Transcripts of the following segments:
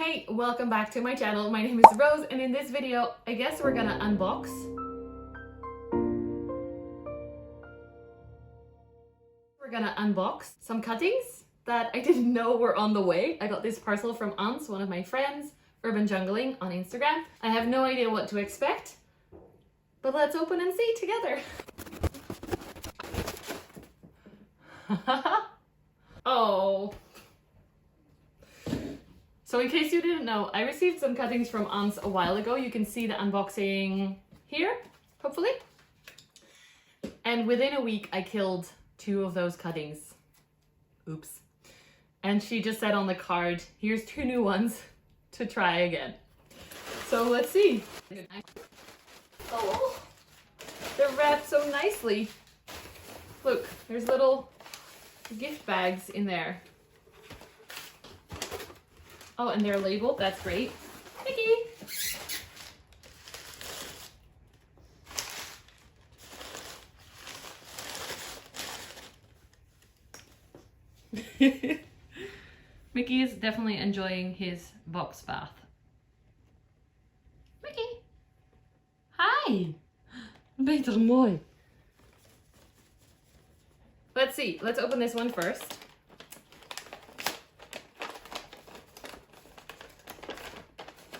Hey, welcome back to my channel. My name is Rose, and in this video, I guess we're gonna unbox some cuttings that I didn't know were on the way. I got this parcel from Ans, one of my friends, Urban Jungling on Instagram. I have no idea what to expect, but let's open and see together. Oh. So in case you didn't know, I received some cuttings from Ans a while ago. You can see the unboxing here, hopefully. And within a week, I killed 2 of those cuttings. Oops. And she just said on the card, here's 2 new ones to try again. So let's see. Oh, they're wrapped so nicely. Look, there's little gift bags in there. Oh, and they're labeled. That's great. Mickey! Mickey is definitely enjoying his box bath. Mickey! Hi! Beter mooi. Let's see. Let's open this one first.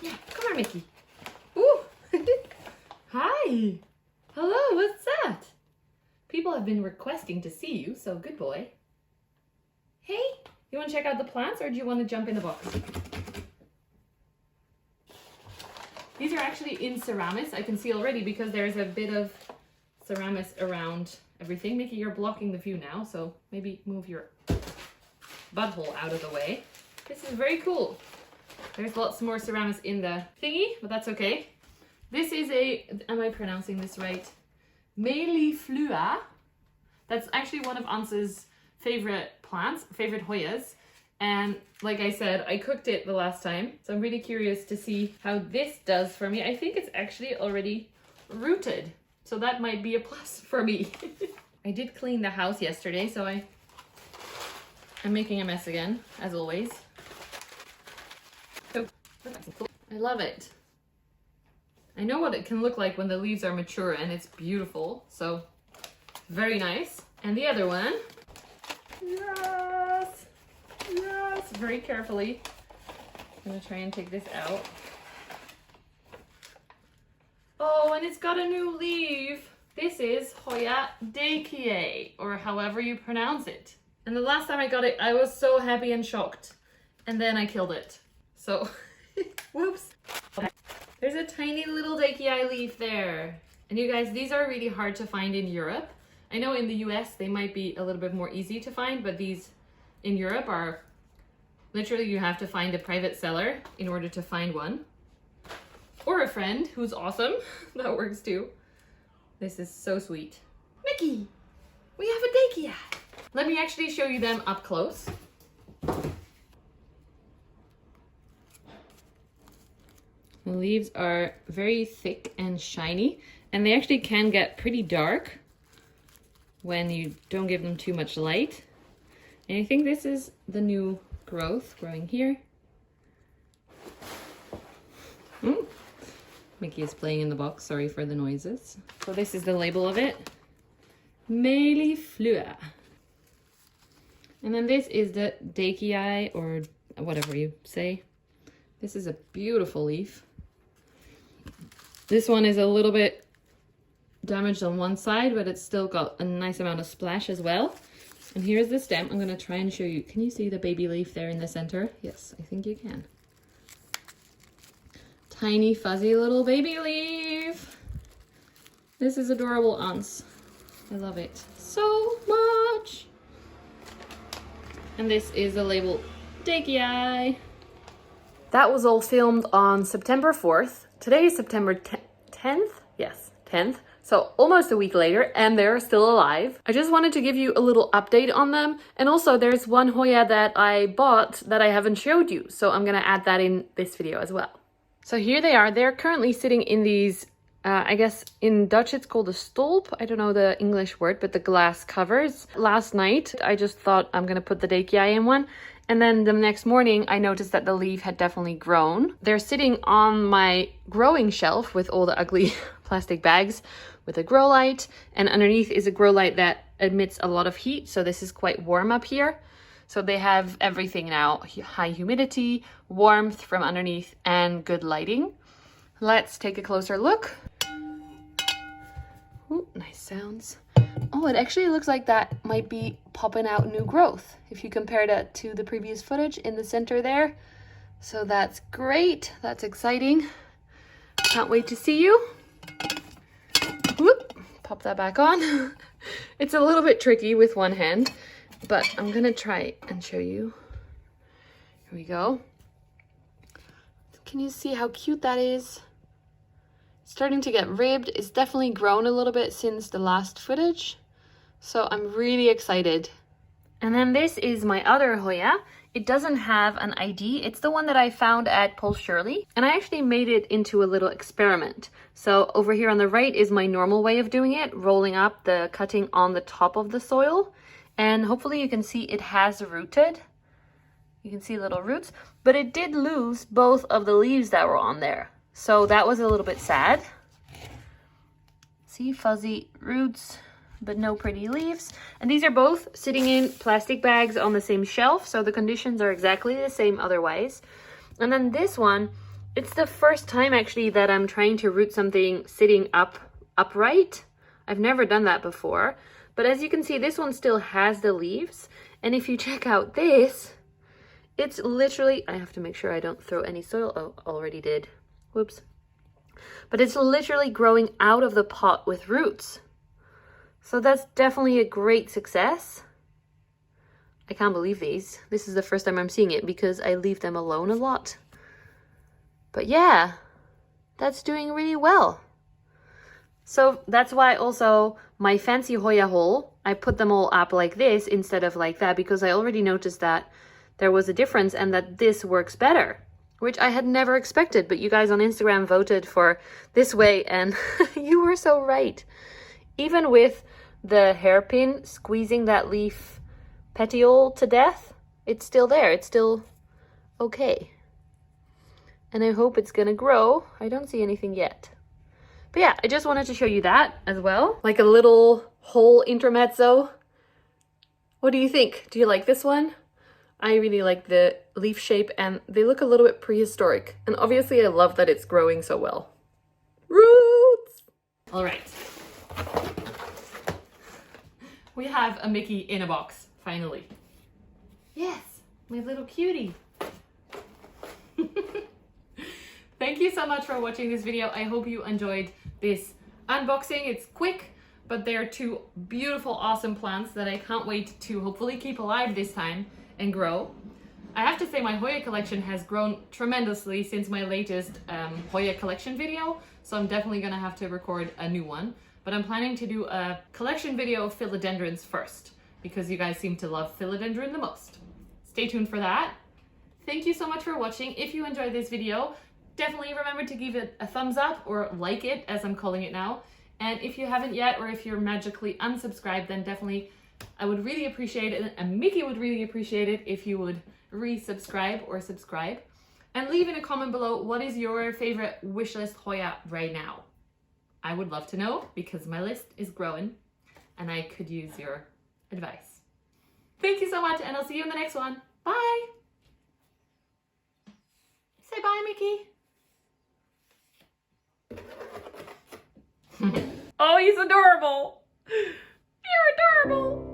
Yeah, come here, Mickey. Ooh! Hi! Hello, what's that? People have been requesting to see you, so good boy. Hey, you want to check out the plants, or do you want to jump in the box? These are actually in Ceramis. I can see already because there's a bit of Ceramis around everything. Mickey, you're blocking the view now, so maybe move your butthole out of the way. This is very cool. There's lots more Ceramis in the thingy, but that's okay. This is a, am I pronouncing this right? Meliflua. That's actually one of Ans's favorite plants, favorite hoyas. And like I said, I cooked it the last time, so I'm really curious to see how this does for me. I think it's actually already rooted, so that might be a plus for me. I did clean the house yesterday, so I'm making a mess again, as always. I love it. I know what it can look like when the leaves are mature, and it's beautiful, so very nice. And the other one, yes, yes, very carefully. I'm gonna try and take this out. Oh, and it's got a new leaf. This is Hoya Dekie, or however you pronounce it. And the last time I got it, I was so happy and shocked. And then I killed it. So, whoops. There's a tiny little Dekii leaf there. And you guys, these are really hard to find in Europe. I know in the US they might be a little bit more easy to find, but these in Europe are literally, you have to find a private seller in order to find one. Or a friend who's awesome. That works too. This is so sweet. Mickey, we have a Dekii. Let me actually show you them up close. The leaves are very thick and shiny, and they actually can get pretty dark when you don't give them too much light. And I think this is the new growth growing here. Mickey is playing in the box, sorry for the noises. So this is the label of it. Meliflua. And then this is the Dekii, or whatever you say. This is a beautiful leaf. This one is a little bit damaged on one side, but it's still got a nice amount of splash as well. And here's the stem. I'm going to try and show you. Can you see the baby leaf there in the center? Yes, I think you can. Tiny fuzzy little baby leaf. This is adorable, Ans. I love it so much. And this is the label Dekii. That was all filmed on September 4th. Today is September 10th? Yes, 10th. So almost a week later, and they're still alive. I just wanted to give you a little update on them. And also there's one Hoya that I bought that I haven't showed you. So I'm gonna add that in this video as well. So here they are. They're currently sitting in these, I guess in Dutch it's called a stolp. I don't know the English word, but the glass covers. Last night, I just thought I'm gonna put the Dekii in one. And then the next morning, I noticed that the leaf had definitely grown. They're sitting on my growing shelf with all the ugly plastic bags with a grow light. And underneath is a grow light that emits a lot of heat. So this is quite warm up here. So they have everything now, high humidity, warmth from underneath, and good lighting. Let's take a closer look. Ooh, nice sounds. Oh, it actually looks like that might be popping out new growth if you compare that to the previous footage in the center there. So that's great. That's exciting. Can't wait to see you. Whoop, pop that back on. It's a little bit tricky with one hand, but I'm gonna try and show you. Here we go. Can you see how cute that is? Starting to get ribbed. It's definitely grown a little bit since the last footage. So I'm really excited. And then this is my other Hoya. It doesn't have an ID. It's the one that I found at Paul Shirley. And I actually made it into a little experiment. So over here on the right is my normal way of doing it, rolling up the cutting on the top of the soil. And hopefully you can see it has rooted. You can see little roots, but it did lose both of the leaves that were on there. So that was a little bit sad. See, fuzzy roots, but no pretty leaves. And these are both sitting in plastic bags on the same shelf. So the conditions are exactly the same otherwise. And then this one, it's the first time actually that I'm trying to root something sitting upright. I've never done that before. But as you can see, this one still has the leaves. And if you check out this, it's literally, I have to make sure I don't throw any soil. Oh, already did. Whoops. But it's literally growing out of the pot with roots. So that's definitely a great success. I can't believe these. This is the first time I'm seeing it because I leave them alone a lot. But yeah, that's doing really well. So that's why also my fancy Hoya hole, I put them all up like this instead of like that, because I already noticed that there was a difference and that this works better, which I had never expected. But you guys on Instagram voted for this way and you were so right. Even with the hairpin squeezing that leaf petiole to death, it's still there. It's still okay. And I hope it's gonna grow. I don't see anything yet. But yeah, I just wanted to show you that as well. Like a little whole intermezzo. What do you think? Do you like this one? I really like the leaf shape and they look a little bit prehistoric. And obviously I love that it's growing so well. Roots! All right. We have a Mickey in a box, finally. Yes, my little cutie. Thank you so much for watching this video. I hope you enjoyed this unboxing. It's quick, but they're two beautiful, awesome plants that I can't wait to hopefully keep alive this time and grow. I have to say my Hoya collection has grown tremendously since my latest Hoya collection video, so I'm definitely gonna have to record a new one. But I'm planning to do a collection video of philodendrons first, because you guys seem to love philodendron the most. Stay tuned for that. Thank you so much for watching. If you enjoyed this video, definitely remember to give it a thumbs up, or like it as I'm calling it now. And if you haven't yet, or if you're magically unsubscribed, then definitely I would really appreciate it, and Mickey would really appreciate it if you would resubscribe or subscribe. And leave in a comment below, what is your favorite wishlist Hoya right now? I would love to know, because my list is growing and I could use your advice. Thank you so much, and I'll see you in the next one. Bye! Say bye, Mickey. Oh, he's adorable. You're adorable.